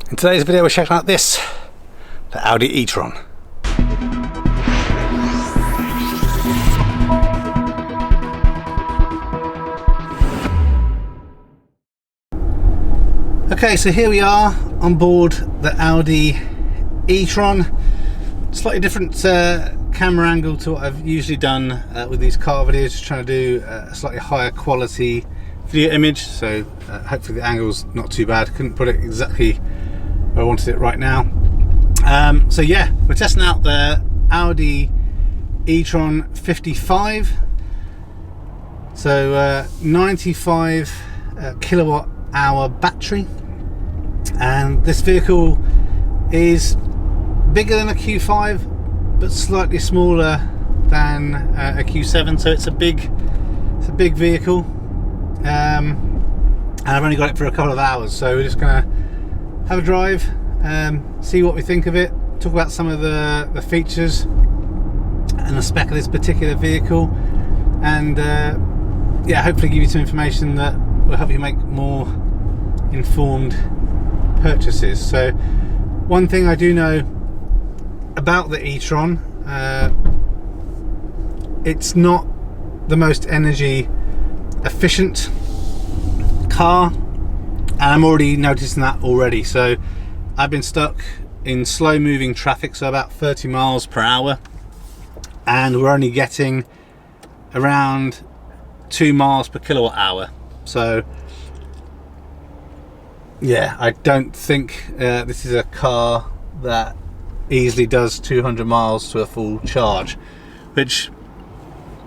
In today's video we're checking out this, the Audi E-Tron. Okay, so here we are on board the Audi E-Tron. Slightly different camera angle to what I've usually done with these car videos, just trying to do a slightly higher quality video image, so hopefully the angle's not too bad. Couldn't put it exactly where I wanted it right now. So yeah, we're testing out the Audi E-Tron 55. So 95 kilowatt hour battery, and this vehicle is bigger than a Q5 but slightly smaller than a Q7, so it's a big vehicle, and I've only got it for a couple of hours, so we're just gonna have a drive, see what we think of it, talk about some of the features and the spec of this particular vehicle, and yeah, hopefully give you some information that will help you make more informed purchases. So one thing I do know about the E-Tron, it's not the most energy efficient car, and I'm already noticing that already. So I've been stuck in slow moving traffic, so about 30 miles per hour, and we're only getting around 2 miles per kilowatt hour. So yeah, I don't think this is a car that easily does 200 miles to a full charge, which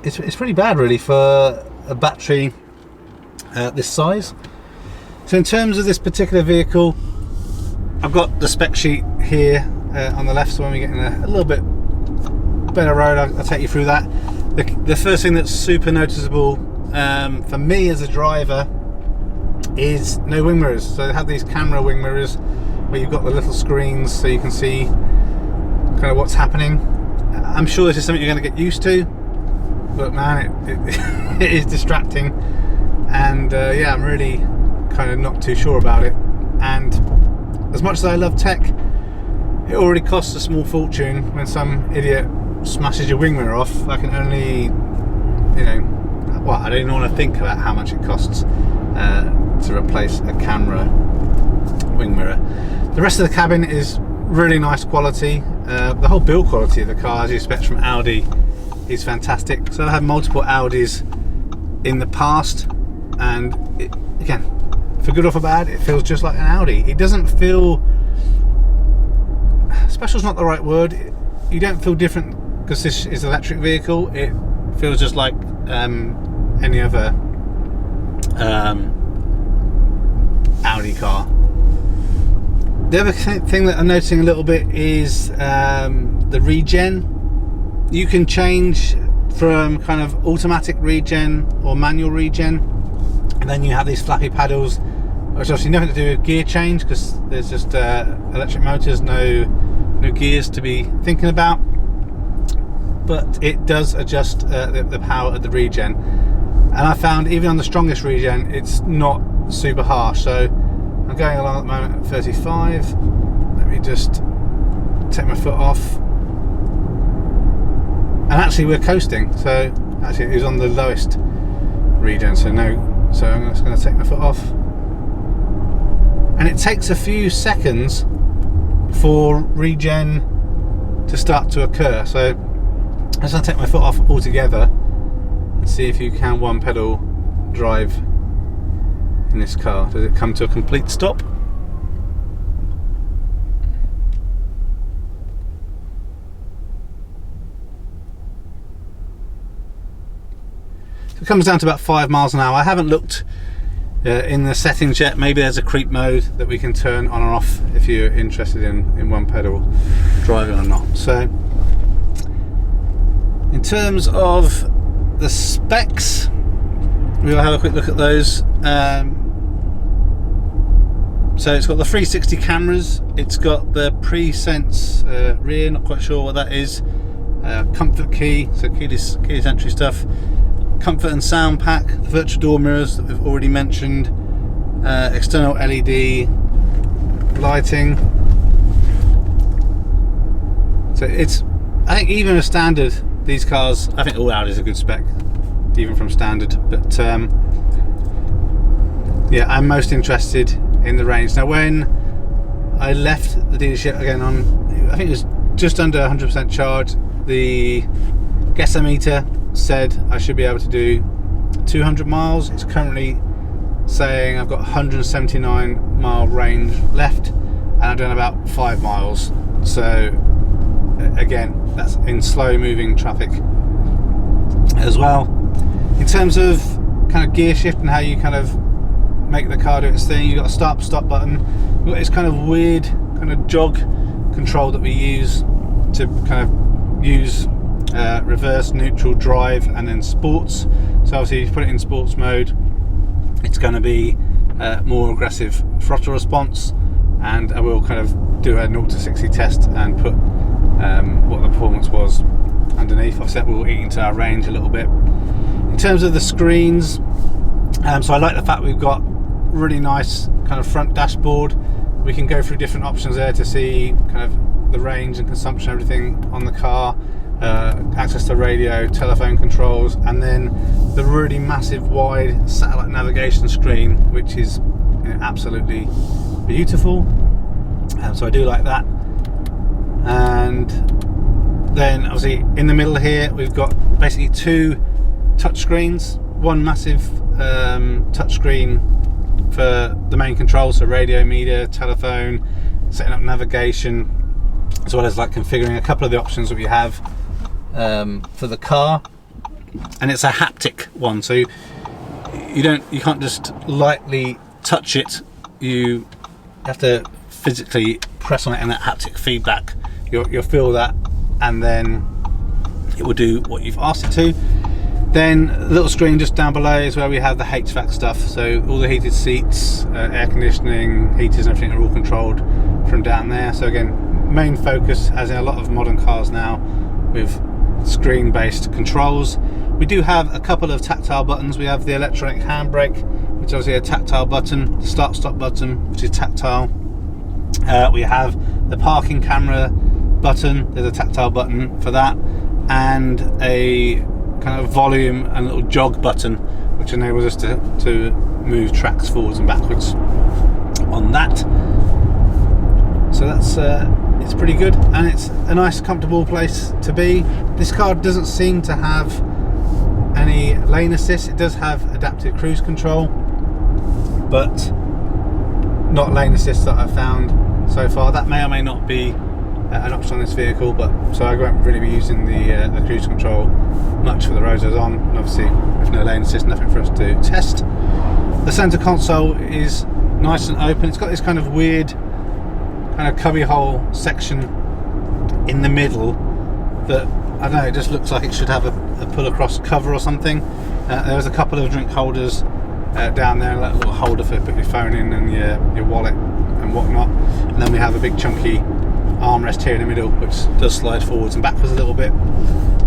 it's pretty bad really for a battery this size. So in terms of this particular vehicle, I've got the spec sheet here on the left, so when we get in a little bit better road, I'll take you through that. The first thing that's super noticeable for me as a driver is no wing mirrors. So they have these camera wing mirrors where you've got the little screens so you can see kind of what's happening. I'm sure this is something you're going to get used to, but man, it is distracting, and yeah, I'm really kind of not too sure about it. And as much as I love tech, it already costs a small fortune when some idiot smashes your wing mirror off. I can only, you know, well, I don't even want to think about how much it costs to replace a camera wing mirror. The rest of the cabin is really nice quality. The whole build quality of the car, as you expect from Audi, is fantastic. So I've had multiple Audis in the past, and again, for good or for bad, it feels just like an Audi. It doesn't feel, special's not the right word, you don't feel different because this is an electric vehicle. It feels just like any other Audi car. The other thing that I'm noticing a little bit is the regen. You can change from kind of automatic regen or manual regen, and then you have these flappy paddles, which obviously nothing to do with gear change because there's just electric motors, no gears to be thinking about, but it does adjust the power of the regen. And I found even on the strongest regen, it's not super harsh. So I'm going along at the moment at 35. Let me just take my foot off. And actually we're coasting. So actually it was on the lowest regen, so no. So I'm just going to take my foot off. And it takes a few seconds for regen to start to occur. So I'm just going to take my foot off altogether and see if you can one pedal drive in this car. Does it come to a complete stop? So it comes down to about 5 miles an hour. I haven't looked in the settings yet. Maybe there's a creep mode that we can turn on and off if you're interested in one pedal driving or not. So in terms of the specs, we'll have a quick look at those. So it's got the 360 cameras, it's got the pre-sense rear, not quite sure what that is, comfort key, so keyless entry stuff, comfort and sound pack, the virtual door mirrors that we've already mentioned, external LED lighting. So it's, I think even a standard, these cars, I think all Audi's a good spec, even from standard. But yeah, I'm most interested in the range. Now, when I left the dealership again on, I think it was just under 100% charge, the guessometer said I should be able to do 200 miles. It's currently saying I've got 179 mile range left, and I've done about 5 miles. So again, that's in slow moving traffic as well. In terms of kind of gear shift and how you kind of make the car do its thing, you've got a stop button. You've got this kind of weird kind of jog control that we use to kind of use reverse, neutral, drive, and then sports. So obviously if you put it in sports mode, it's going to be more aggressive throttle response, and I will kind of do a 0 to 60 test and put what the performance was underneath. Obviously that will eat into our range a little bit. In terms of the screens, so I like the fact we've got really nice kind of front dashboard. We can go through different options there to see kind of the range and consumption, everything on the car, access to radio, telephone controls, and then the really massive wide satellite navigation screen, which is, you know, absolutely beautiful. So I do like that. And then obviously in the middle here we've got basically 2 touch screens, one massive touch screen for the main controls, so radio, media, telephone, setting up navigation, as well as like configuring a couple of the options that we have for the car. And it's a haptic one, so you can't just lightly touch it, you have to physically press on it, and that haptic feedback, you'll feel that, and then it will do what you've asked it to. Then the little screen just down below is where we have the HVAC stuff, so all the heated seats, air conditioning, heaters and everything are all controlled from down there. So again, main focus, as in a lot of modern cars now, with screen based controls. We do have a couple of tactile buttons. We have the electronic handbrake, which is obviously a tactile button, the start stop button, which is tactile. We have the parking camera button, there's a tactile button for that, and a kind of volume and little jog button, which enables us to move tracks forwards and backwards on that. So that's it's pretty good, and it's a nice comfortable place to be. This car doesn't seem to have any lane assist. It does have adaptive cruise control, but not lane assist that I've found so far. That may or may not be an option on this vehicle, but so I won't really be using the cruise control much for the roads I was on, and obviously with no lane assist, nothing for us to test. The centre console is nice and open. It's got this kind of weird kind of cubby hole section in the middle that, I don't know, it just looks like it should have a pull across cover or something. There's a couple of drink holders down there, like a little holder for putting your phone in and your wallet and whatnot. And then we have a big chunky armrest here in the middle, which does slide forwards and backwards a little bit.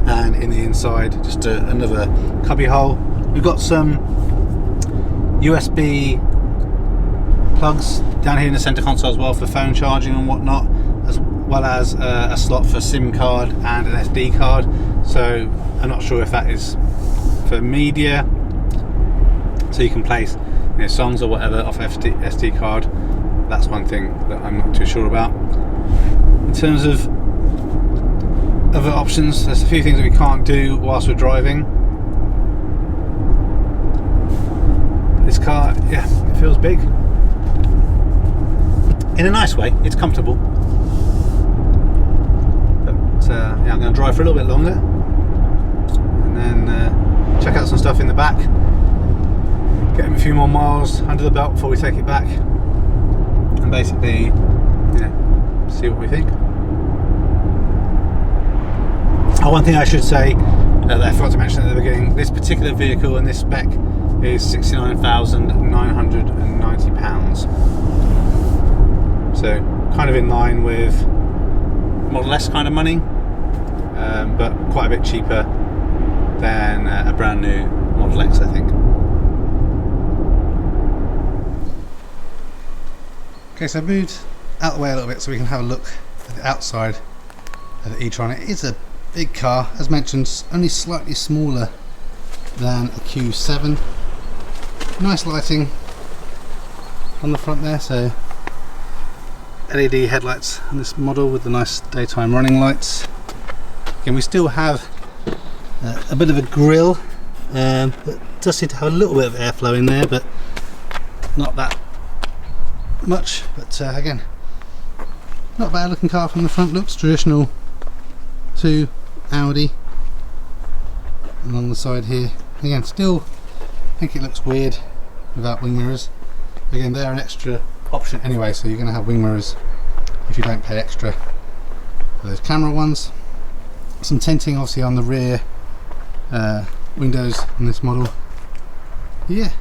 And in the inside, just another cubby hole. We've got some USB plugs down here in the center console as well for phone charging and whatnot, as well as a slot for SIM card and an SD card. So I'm not sure if that is for media, so you can place, you know, songs or whatever off SD card. That's one thing that I'm not too sure about. In terms of other options, there's a few things that we can't do whilst we're driving. This car, yeah, it feels big. In a nice way, it's comfortable. But yeah, I'm going to drive for a little bit longer, and then check out some stuff in the back, get a few more miles under the belt before we take it back, and basically, see what we think. Oh, one thing I should say that I forgot to mention at the beginning, this particular vehicle and this spec is £69,990. So kind of in line with Model S kind of money, but quite a bit cheaper than a brand new Model X, I think. Okay, so I moved out the way a little bit so we can have a look at the outside of the e-Tron. It is a big car, as mentioned, only slightly smaller than a Q7. Nice lighting on the front there, so LED headlights on this model with the nice daytime running lights. Again, we still have a bit of a grille that does seem to have a little bit of airflow in there, but not that much. But again, not a bad looking car from the front. Looks traditional to Audi. Along the side here, again, still think it looks weird without wing mirrors. Again, they're an extra option anyway, so you're going to have wing mirrors if you don't pay extra for those camera ones. Some tinting obviously on the rear windows in this model. Yeah,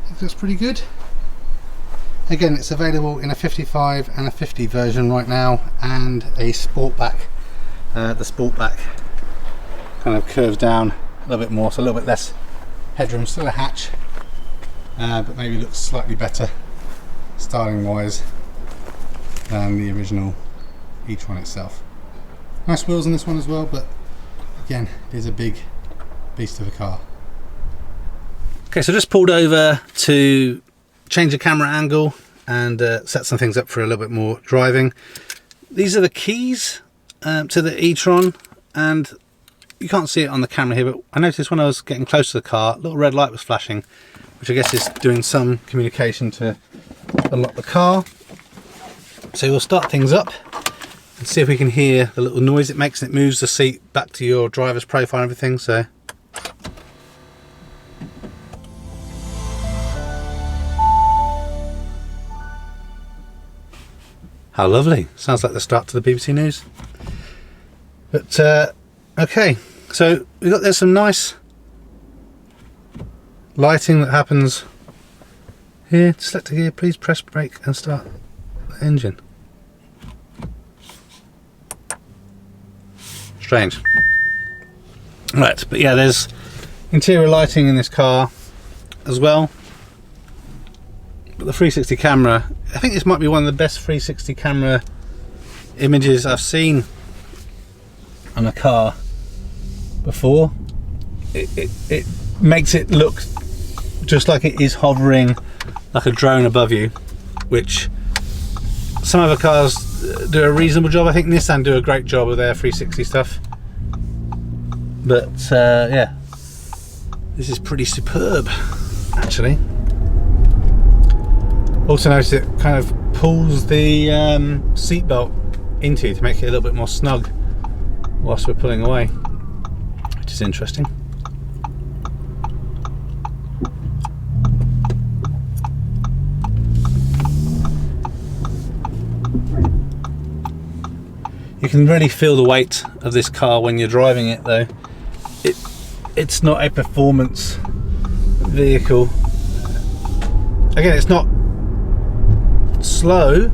I think that's pretty good. Again, it's available in a 55 and a 50 version right now, and a Sportback. The Sportback kind of curves down a little bit more, so a little bit less headroom, still a hatch, but maybe looks slightly better styling wise than the original e-Tron itself. Nice wheels on this one as well, but again, it is a big beast of a car. Okay, so just pulled over to change the camera angle and set some things up for a little bit more driving. These are the keys to the e-Tron, and you can't see it on the camera here, but I noticed when I was getting close to the car, a little red light was flashing, which I guess is doing some communication to unlock the car. So we'll start things up and see if we can hear the little noise it makes, and it moves the seat back to your driver's profile and everything. So how lovely. Sounds like the start to the BBC News. But okay, so we've got, there's some nice lighting that happens here. Select a gear, please press brake and start the engine. Strange. Right, but yeah, there's interior lighting in this car as well. But the 360 camera, I think this might be one of the best 360 camera images I've seen on a car before. It makes it look just like it is hovering like a drone above you, which some other cars do a reasonable job. I think Nissan do a great job of their 360 stuff, but yeah, this is pretty superb actually. Also notice it kind of pulls the seat belt into you to make it a little bit more snug whilst we're pulling away, which is interesting. You can really feel the weight of this car when you're driving it though. It's not a performance vehicle. Again, it's not slow.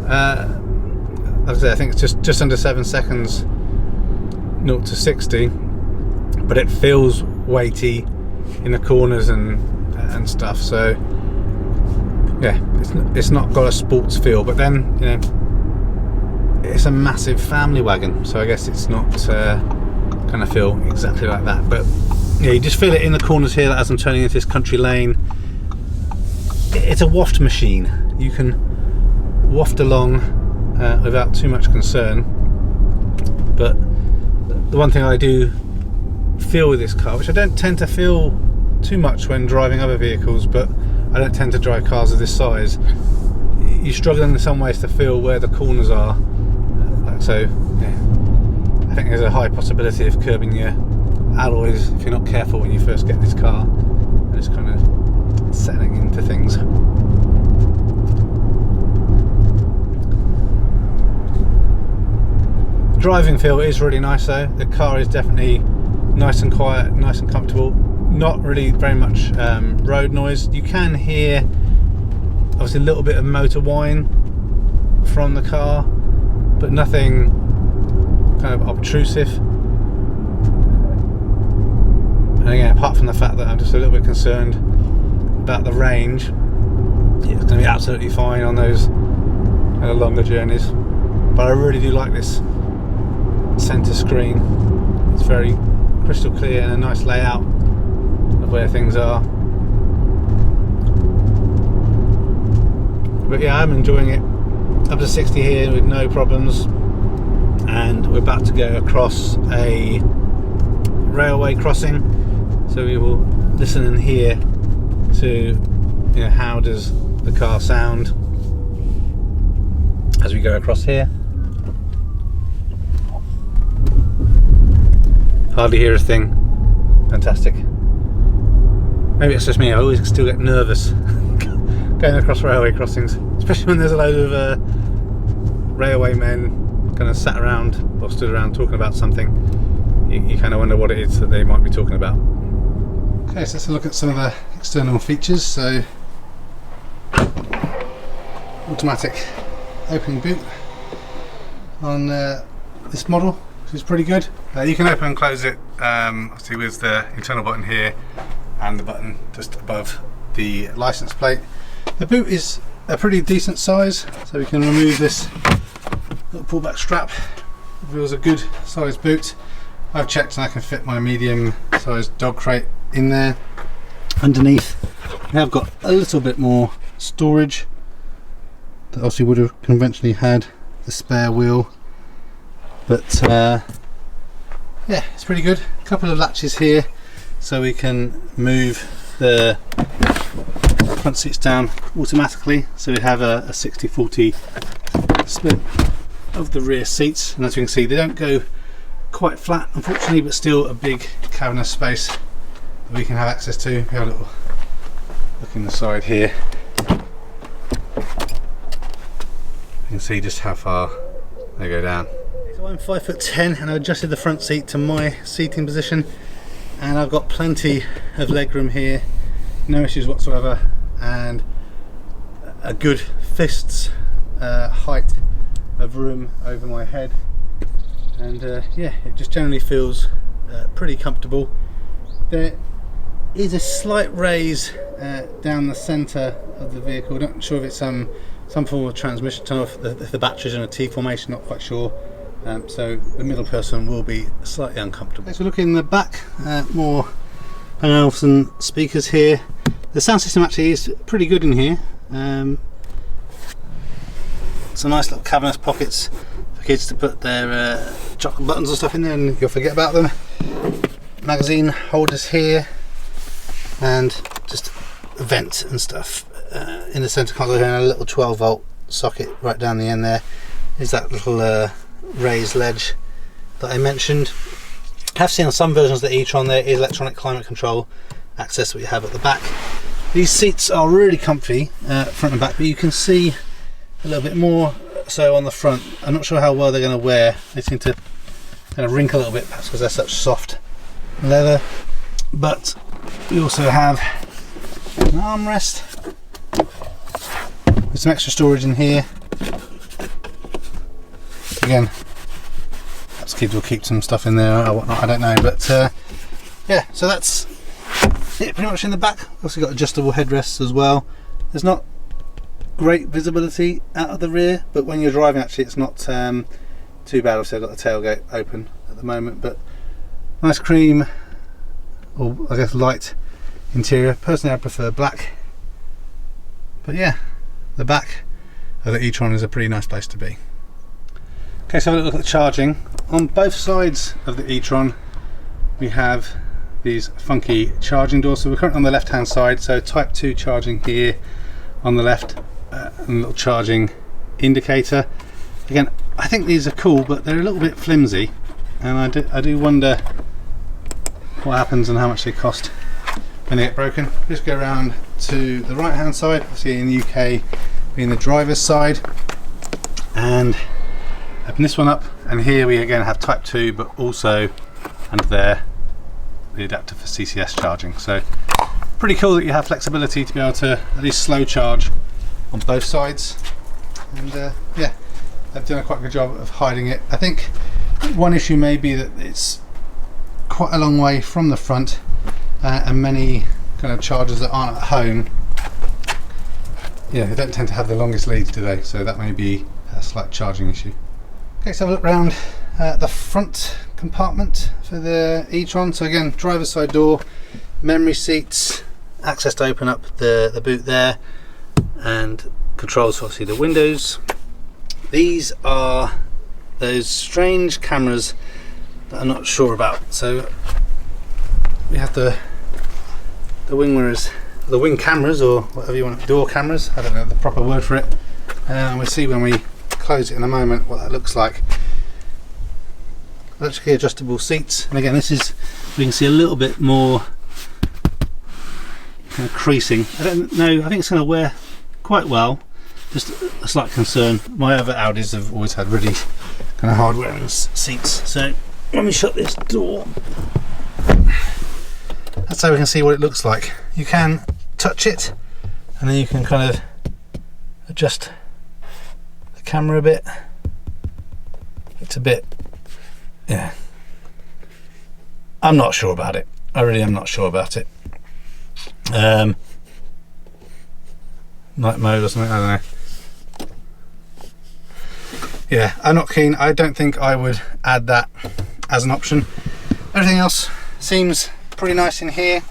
Like I say, I think it's just under 7 seconds 0 to 60, but it feels weighty in the corners and stuff. So yeah, it's not got a sports feel, but then, you know, it's a massive family wagon, so I guess it's not gonna feel exactly like that. But yeah, you just feel it in the corners here as I'm turning into this country lane. It's a waft machine. You can waft along without too much concern. But the one thing I do feel with this car, which I don't tend to feel too much when driving other vehicles, but I don't tend to drive cars of this size, you struggle in some ways to feel where the corners are. So yeah, I think there's a high possibility of curbing your alloys if you're not careful when you first get this car, and it's kind of settling into things. The driving feel is really nice though. The car is definitely nice and quiet, nice and comfortable. Not really very much road noise. You can hear obviously a little bit of motor whine from the car, but nothing kind of obtrusive. And again, apart from the fact that I'm just a little bit concerned about the range, it's going to be absolutely fine on those kind of longer journeys. But I really do like this centre screen. It's very crystal clear and a nice layout of where things are. But yeah, I'm enjoying it. Up to 60 here with no problems, and we're about to go across a railway crossing, so we will listen and hear to, you know, how does the car sound as we go across here. Hardly hear a thing. Fantastic. Maybe it's just me, I always still get nervous going across railway crossings, especially when there's a load of railway men kind of sat around or stood around talking about something. You kind of wonder what it is that they might be talking about. Okay, so let's look at some of the external features. So, automatic opening boot on this model, which is pretty good. You can open and close it obviously with the internal button here and the button just above the license plate. The boot is a pretty decent size, so we can remove this little pullback strap. It feels a good size boot. I've checked and I can fit my medium sized dog crate in there. Underneath we have got a little bit more storage that obviously would have conventionally had the spare wheel, but yeah, it's pretty good. A couple of latches here so we can move the front seats down automatically, so we have a 60-40 split of the rear seats, and as you can see they don't go quite flat unfortunately, but still a big cavernous space that we can have access to. We have a little look in the side here, you can see just how far they go down. So I'm 5'10" and I adjusted the front seat to my seating position, and I've got plenty of legroom here, no issues whatsoever, and a good fist's height of room over my head, and yeah, it just generally feels pretty comfortable. There is a slight raise down the centre of the vehicle. Not sure if it's some form of transmission tunnel, if the battery's in a T formation, not quite sure. So the middle person will be slightly uncomfortable. Let's look in the back, more Olufsen speakers here. The sound system actually is pretty good in here. Some nice little cavernous pockets for kids to put their chocolate buttons and stuff in there, and you'll forget about them. Magazine holders here, and just a vent and stuff in the centre console here, and a little 12-volt socket right down the end there. Is that little raised ledge that I mentioned. I have seen on some versions of the E-Tron there is electronic climate control access that we have at the back. These seats are really comfy front and back, but you can see a little bit more so on the front. I'm not sure how well they're going to wear. They seem to kind of wrinkle a little bit, perhaps because they're such soft leather. But we also have an armrest with some extra storage in here. Again, perhaps kids will keep some stuff in there or whatnot, I don't know, but yeah, so that's it pretty much in the back. Also got adjustable headrests as well. There's not great visibility out of the rear, but when you're driving actually it's not too bad. Obviously I've got the tailgate open at the moment, but nice cream, or I guess light interior. Personally I prefer black, but yeah, the back of the E-Tron is a pretty nice place to be. Okay, so look at the charging. On both sides of the E-Tron we have these funky charging doors. So we're currently on the left hand side, so type 2 charging here on the left, and a little charging indicator. Again, I think these are cool, but they're a little bit flimsy, and I do wonder what happens and how much they cost when they get broken. Just go around to the right hand side, obviously in the UK being the driver's side, and open this one up, and here we again have type 2, but also under there the adapter for CCS charging. So pretty cool that you have flexibility to be able to at least slow charge on both sides, and yeah, they've done a quite good job of hiding it. I think one issue may be that it's quite a long way from the front, and many kind of chargers that aren't at home yeah, they don't tend to have the longest leads, do they? So that may be a slight charging issue. Okay, so have a look around the front compartment for the E-Tron. So again, driver's side door, memory seats, access to open up the boot there, and controls for obviously the windows. These are those strange cameras that I'm not sure about. So we have the wing mirrors, the wing cameras, or whatever you want, door cameras. I don't know the proper word for it. And we'll see when we close it in a moment what that looks like. Electrically adjustable seats, and again, this is, we can see a little bit more kind of creasing. I don't know, I think it's going to wear quite well. Just a slight concern. My other Audis have always had really kind of hard wearing seats. So let me shut this door. That's how we can see what it looks like. You can touch it, and then you can kind of adjust the camera a bit. It's a bit, yeah, I'm not sure about it. I really am not sure about it. Night mode or something, I don't know. Yeah, I'm not keen. I don't think I would add that as an option. Everything else seems pretty nice in here.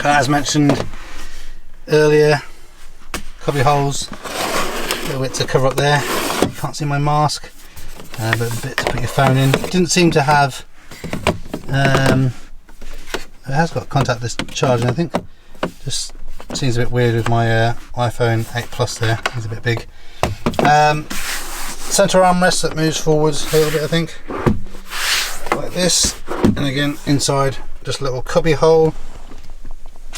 As mentioned earlier, cubby holes, a little bit to cover up there. You can't see my mask, but a bit to put your phone in. It didn't seem to have, it has got contactless charging, I think. Just seems a bit weird with my iPhone 8 Plus there. It's a bit big. Centre armrest that moves forwards a little bit, I think, like this. And again, inside just a little cubby hole.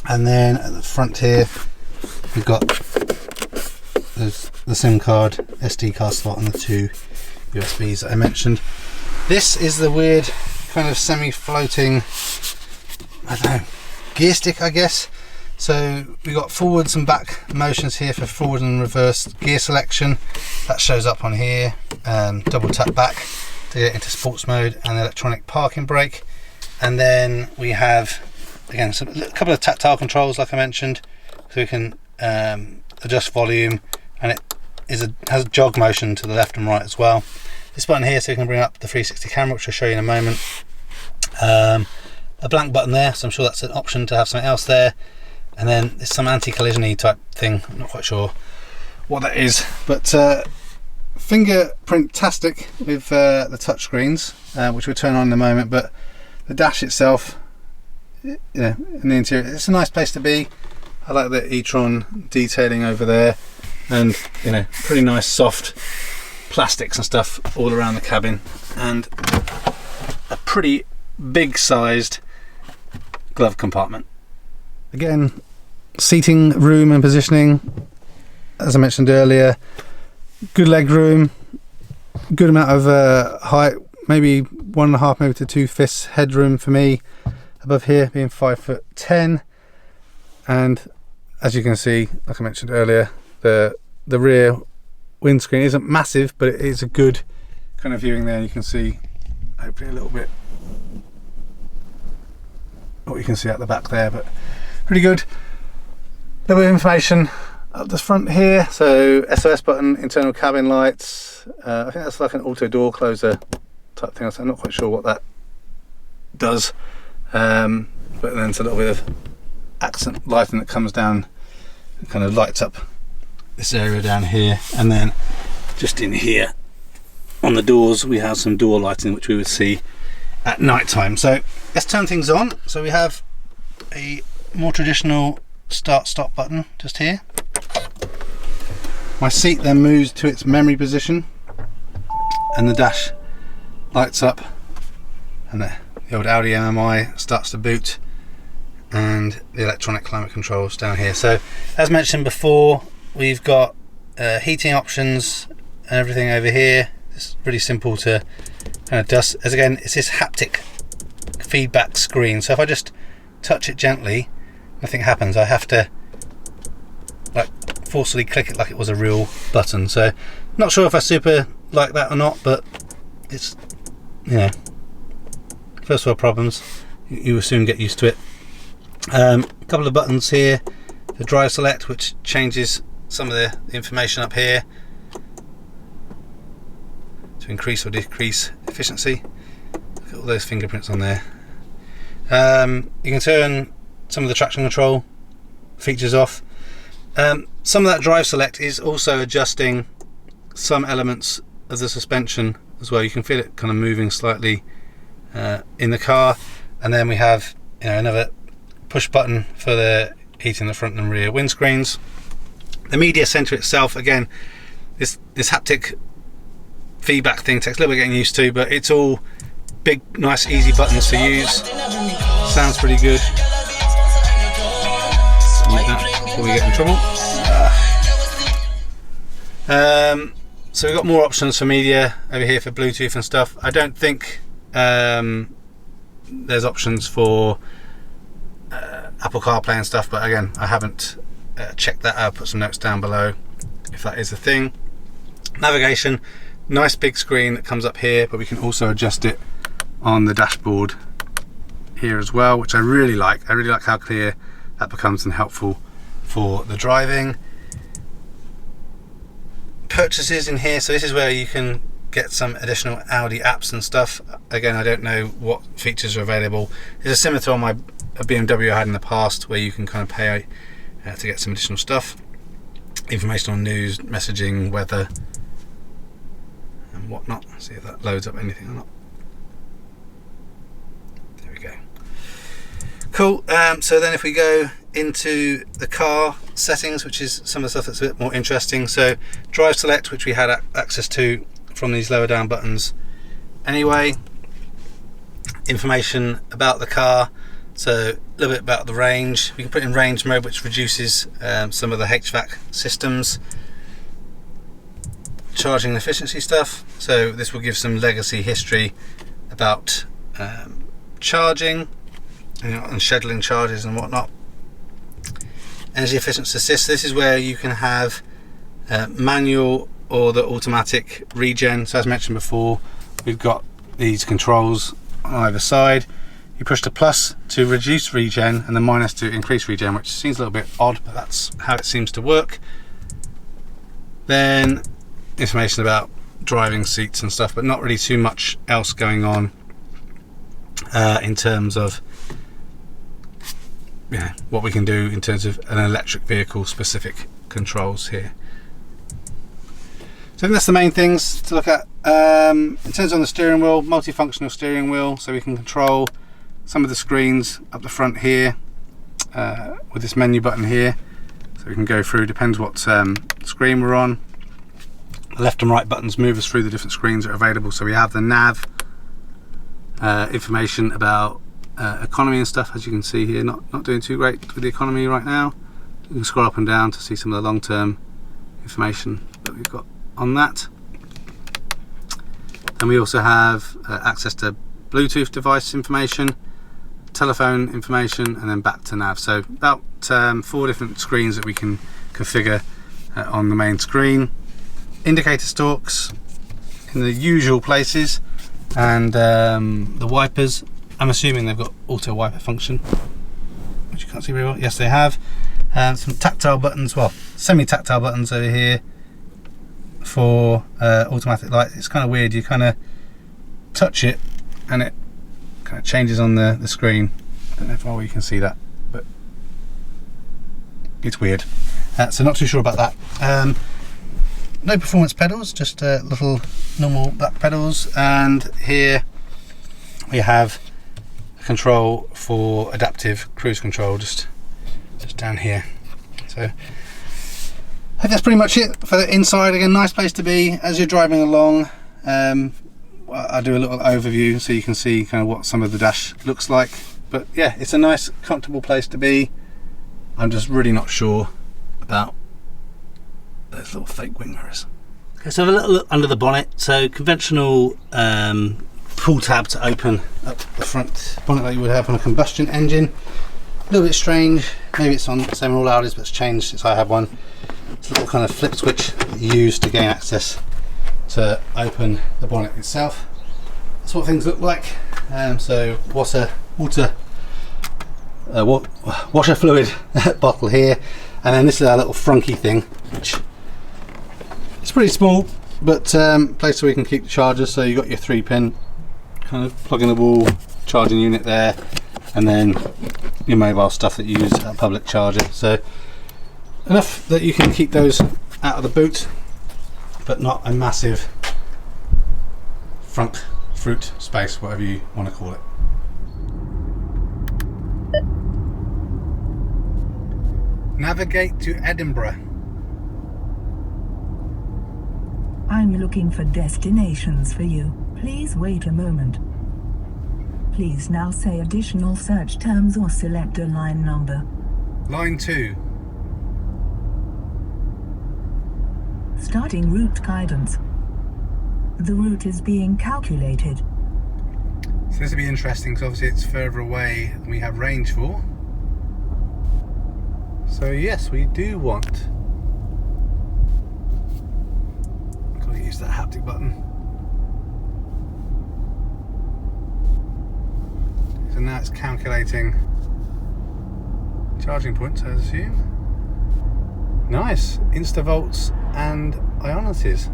And then at the front here, we've got the SIM card, SD card slot, and the 2 USBs that I mentioned. This is the weird kind of semi-floating, I don't know, gear stick, I guess. So we've got forwards and back motions here for forward and reverse gear selection. That shows up on here. Double tap back to get into sports mode and electronic parking brake. And then we have, again, a couple of tactile controls like I mentioned. So we can adjust volume, and it has a jog motion to the left and right as well. This button here, so you can bring up the 360 camera, which I'll show you in a moment. A blank button there, so I'm sure that's an option to have something else there. And then there's some anti-collision-y type thing. I'm not quite sure what that is, but fingerprint-tastic with the touch screens, which we'll turn on in a moment. But the dash itself, yeah, in the interior, it's a nice place to be. I like the E-Tron detailing over there, and you know, pretty nice soft plastics and stuff all around the cabin, and a pretty big-sized glove compartment. Again, seating room and positioning, as I mentioned earlier, good leg room, good amount of height, maybe 1.5 maybe to 2 fists headroom for me above here, being 5'10", and as you can see, like I mentioned earlier, the rear windscreen isn't massive, but it is a good kind of viewing there. You can see hopefully a little bit what you can see at the back there, but pretty good. A little bit of information up the front here. So SOS button, internal cabin lights. I think that's like an auto door closer type thing. I'm not quite sure what that does. But then it's a little bit of accent lighting that comes down and kind of lights up this area down here. And then just in here on the doors, we have some door lighting, which we would see at night time. So let's turn things on. So we have a more traditional start-stop button just here. My seat then moves to its memory position, and the dash lights up, and the old Audi MMI starts to boot, and the electronic climate controls down here. So as mentioned before, we've got heating options and everything over here. It's really simple to kind of dust. As again, it's this haptic feedback screen. So if I just touch it gently, nothing happens. I have to like forcefully click it like it was a real button. So not sure if I super like that or not, but it's, you know, first world problems. You will soon get used to it. A couple of buttons here, the drive select, which changes some of the information up here to increase or decrease efficiency. Look at all those fingerprints on there. You can turn some of the traction control features off. Some of that drive select is also adjusting some elements of the suspension as well. You can feel it kind of moving slightly in the car. And then we have, you know, another push button for the heating the front and rear windscreens. The media center itself, again, this haptic feedback thing takes a little bit getting used to, but it's all big, nice, easy buttons to use. Sounds pretty good. Mute that before we get in trouble. So we've got more options for media over here for Bluetooth and stuff. I don't think there's options for Apple CarPlay and stuff, but again, I haven't checked that out. Put some notes down below if that is a thing. Navigation, nice big screen that comes up here, but we can also adjust it on the dashboard here as well, which I really like. I really like how clear that becomes and helpful for the driving. Purchases in here, so this is where you can get some additional Audi apps and stuff. Again, I don't know what features are available. It's similar to my BMW I had in the past, where you can kind of pay to get some additional stuff, information on news, messaging, weather and whatnot. See if that loads up anything or not. There we go. Cool. So then if we go into the car settings, which is some of the stuff that's a bit more interesting. So drive select, which we had access to from these lower down buttons anyway. Information about the car, so a little bit about the range. We can put in range mode, which reduces some of the HVAC systems. Charging efficiency stuff, so this will give some legacy history about charging, you know, and scheduling charges and whatnot. Energy efficiency assist, this is where you can have manual or the automatic regen. So as mentioned before, we've got these controls on either side. You push the plus to reduce regen and the minus to increase regen, which seems a little bit odd, but that's how it seems to work. Then information about driving seats and stuff, but not really too much else going on in terms of what we can do in terms of an electric vehicle specific controls here. So I think that's the main things to look at. In terms of the steering wheel, multifunctional steering wheel, so we can control some of the screens up the front here with this menu button here, so we can go through, depends what screen we're on. The left and right buttons move us through the different screens that are available. So we have the nav information about economy and stuff, as you can see here. Not doing too great with the economy right now. You can scroll up and down to see some of the long-term information that we've got on that. And we also have access to Bluetooth device information, telephone information, and then back to nav. So about 4 different screens that we can configure on the main screen. Indicator stalks in the usual places, and the wipers, I'm assuming they've got auto wiper function, which you can't see very well. Yes, they have. Some tactile buttons, well, semi-tactile buttons over here for automatic light. It's kind of weird, you kind of touch it and it kind of changes on the screen. I don't know if you can see that, but it's weird. So not too sure about that. No performance pedals, just little normal black pedals, and here we have a control for adaptive cruise control just down here. So I think that's pretty much it for the inside. Again, nice place to be as you're driving along. I'll do a little overview so you can see kind of what some of the dash looks like, but yeah, it's a nice comfortable place to be. I'm just really not sure about those little fake wing mirrors. Okay, so have a little look under the bonnet. So conventional pull tab to open up the front bonnet like you would have on a combustion engine. A little bit strange, maybe it's on the same on all Audis, but it's changed since I have one. It's a little kind of flip switch that you use to gain access to open the bonnet itself. That's what things look like. So washer fluid bottle here. And then this is our little frunky thing, which it's pretty small, but place where we can keep the chargers. So you've got your 3-pin kind of plug-in-able charging unit there, and then your mobile stuff that you use at a public charger. So enough that you can keep those out of the boot, but not a massive front fruit space, whatever you want to call it. Navigate to Edinburgh. I'm looking for destinations for you. Please wait a moment. Please now say additional search terms or select a line number. Line 2. Starting route guidance. The route is being calculated. So this will be interesting because obviously it's further away than we have range for. So yes, we do want. Gotta use that haptic button. So now it's calculating charging points, I assume. Nice, instavolts and ionities.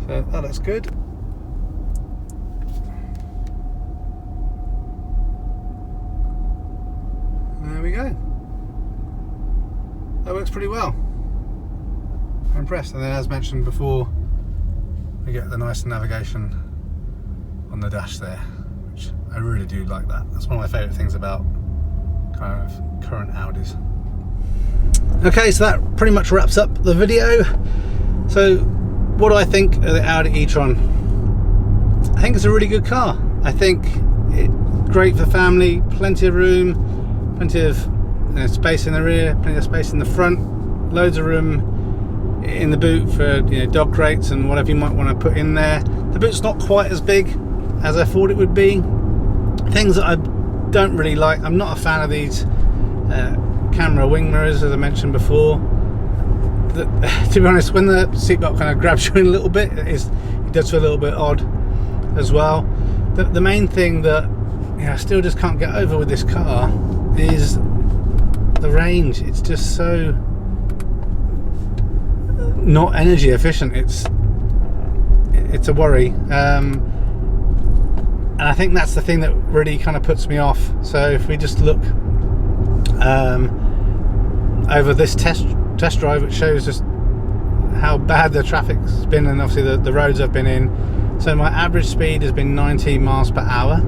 So that looks good. There we go. That works pretty well. I'm impressed. And then, as mentioned before, we get the nice navigation on the dash there, which I really do like that. That's one of my favourite things about kind of current Audis. Okay, so that pretty much wraps up the video. So what do I think of the Audi E-Tron? I think it's a really good car. I think it's great for family, plenty of room, plenty of space in the rear, plenty of space in the front, loads of room in the boot for dog crates and whatever you might want to put in there. The boot's not quite as big as I thought it would be. Things that I don't really like, I'm not a fan of these camera wing mirrors, as I mentioned before. To be honest, when the seatbelt kind of grabs you in a little bit, it does feel a little bit odd as well. The main thing that I still just can't get over with this car is the range. It's just so not energy efficient. It's a worry, and I think that's the thing that really kind of puts me off. So if we just look over this test drive, which shows just how bad the traffic's been and obviously the roads I've been in. So my average speed has been 19 miles per hour,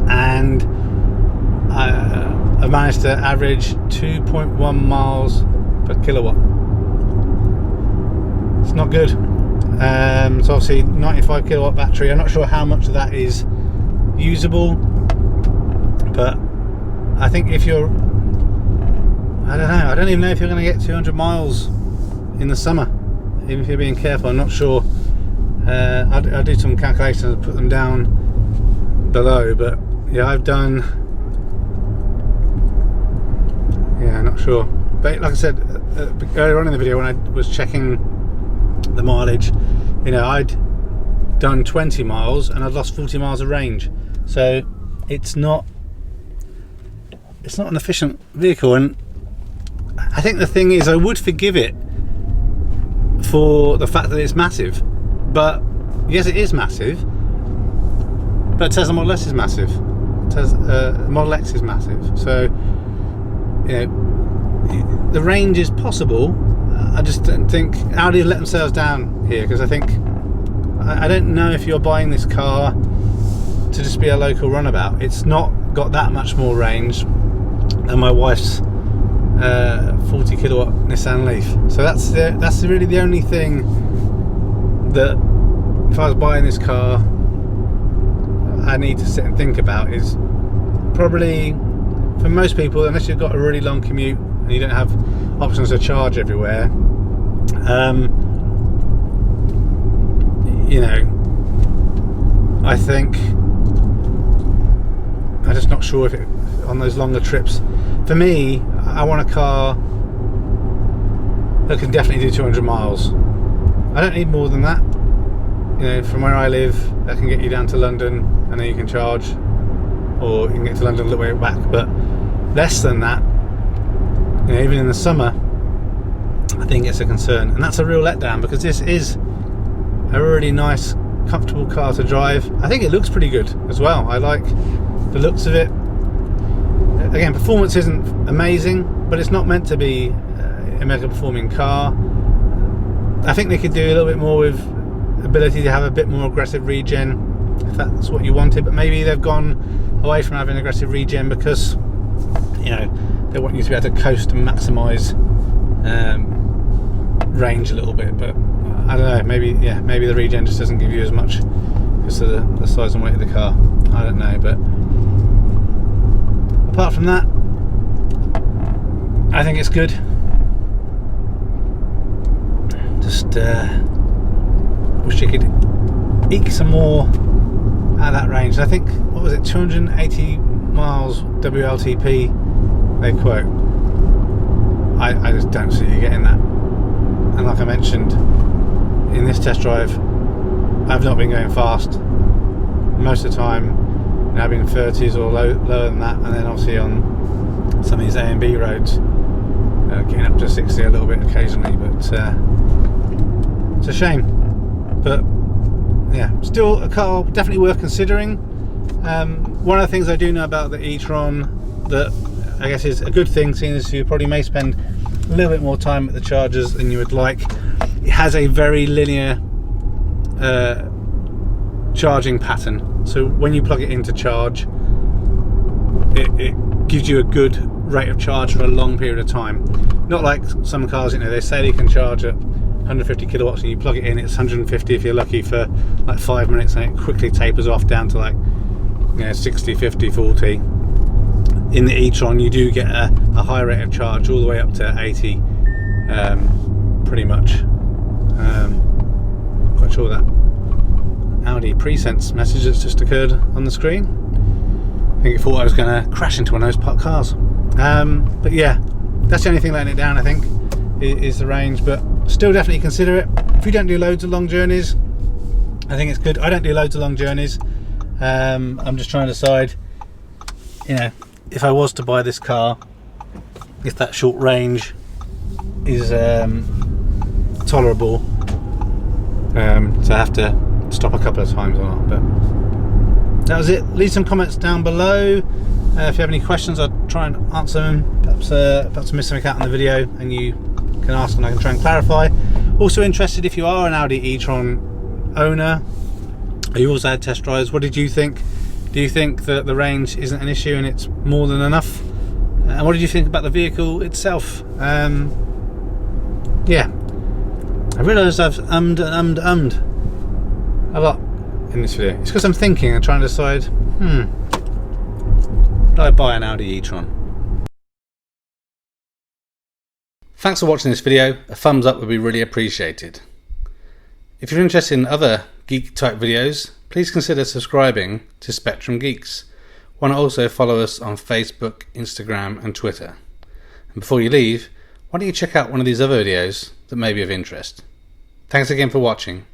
and I've managed to average 2.1 miles per kilowatt. It's not good. So obviously 95 kilowatt battery. I'm not sure how much of that is usable, but I think if you're, I don't know, I don't even know if you're going to get 200 miles in the summer, even if you're being careful. I'm not sure. I'll do some calculations and put them down below, but yeah, I've done, yeah, not sure. But like I said earlier on in the video when I was checking the mileage, I'd done 20 miles and I'd lost 40 miles of range. So it's not an efficient vehicle, and I think the thing is I would forgive it for the fact that it's massive. But yes, it is massive, but Tesla Model S is massive, Model X is massive, so the range is possible. I just don't think Audi let themselves down here, because I don't know if you're buying this car to just be a local runabout. It's not got that much more range than my wife's 40 kilowatt Nissan Leaf. So that's really the only thing that, if I was buying this car, I need to sit and think about. Is probably, for most people, unless you've got a really long commute and you don't have options to charge everywhere, I think I'm just not sure if it, on those longer trips. For me, I want a car that can definitely do 200 miles. I don't need more than that. From where I live, that can get you down to London and then you can charge, or you can get to London a little way back, but less than that, even in the summer, I think it's a concern, and that's a real letdown, because this is a really nice, comfortable car to drive. I think it looks pretty good as well. I like the looks of it. Again, performance isn't amazing, but it's not meant to be a mega performing car. I think they could do a little bit more with ability to have a bit more aggressive regen, if that's what you wanted, but maybe they've gone away from having aggressive regen because, you know, they want you to be able to coast and maximise range a little bit. But I don't know, maybe the regen just doesn't give you as much because of the size and weight of the car. I don't know, but apart from that, I think it's good. Just wish you could eke some more out of that range. I think, what was it, 280 miles WLTP they quote. I just don't see you getting that. And like I mentioned, in this test drive, I've not been going fast. Most of the time, I've been 30s or lower than that, and then obviously on some of these A and B roads, getting up to 60 a little bit occasionally, but it's a shame. But yeah, still a car definitely worth considering. One of the things I do know about the E-Tron that I guess is a good thing, seeing as you probably may spend a little bit more time at the chargers than you would like, it has a very linear charging pattern. So when you plug it in to charge, it gives you a good rate of charge for a long period of time. Not like some cars, you know, they say they can charge at 150 kilowatts and you plug it in, it's 150 if you're lucky for like 5 minutes, and it quickly tapers off down to like, you know, 60, 50, 40. In the E-Tron you do get a high rate of charge all the way up to 80, pretty much. Quite sure that Audi Presense message that's just occurred on the screen. I think it thought I was going to crash into one of those parked cars. But yeah, that's the only thing letting it down, I think, is the range. But still definitely consider it. If you don't do loads of long journeys, I think it's good. I don't do loads of long journeys. I'm just trying to decide, you know, if I was to buy this car, if that short range is tolerable, so I have to stop a couple of times or not. But that was it. Leave some comments down below. If you have any questions, I'll try and answer them. Perhaps I missed something out in the video and you can ask and I can try and clarify. Also interested, if you are an Audi E-Tron owner, or you also had test drives, what did you think? Do you think that the range isn't an issue and it's more than enough? And what did you think about the vehicle itself? Yeah, I realised I've ummed a lot in this video. It's because I'm thinking and trying to decide, would I buy an Audi E-Tron? Thanks for watching this video. A thumbs up would be really appreciated. If you're interested in other geek type videos, please consider subscribing to Spectrum Geeks. Why not also follow us on Facebook, Instagram and Twitter? And before you leave, why don't you check out one of these other videos that may be of interest. Thanks again for watching.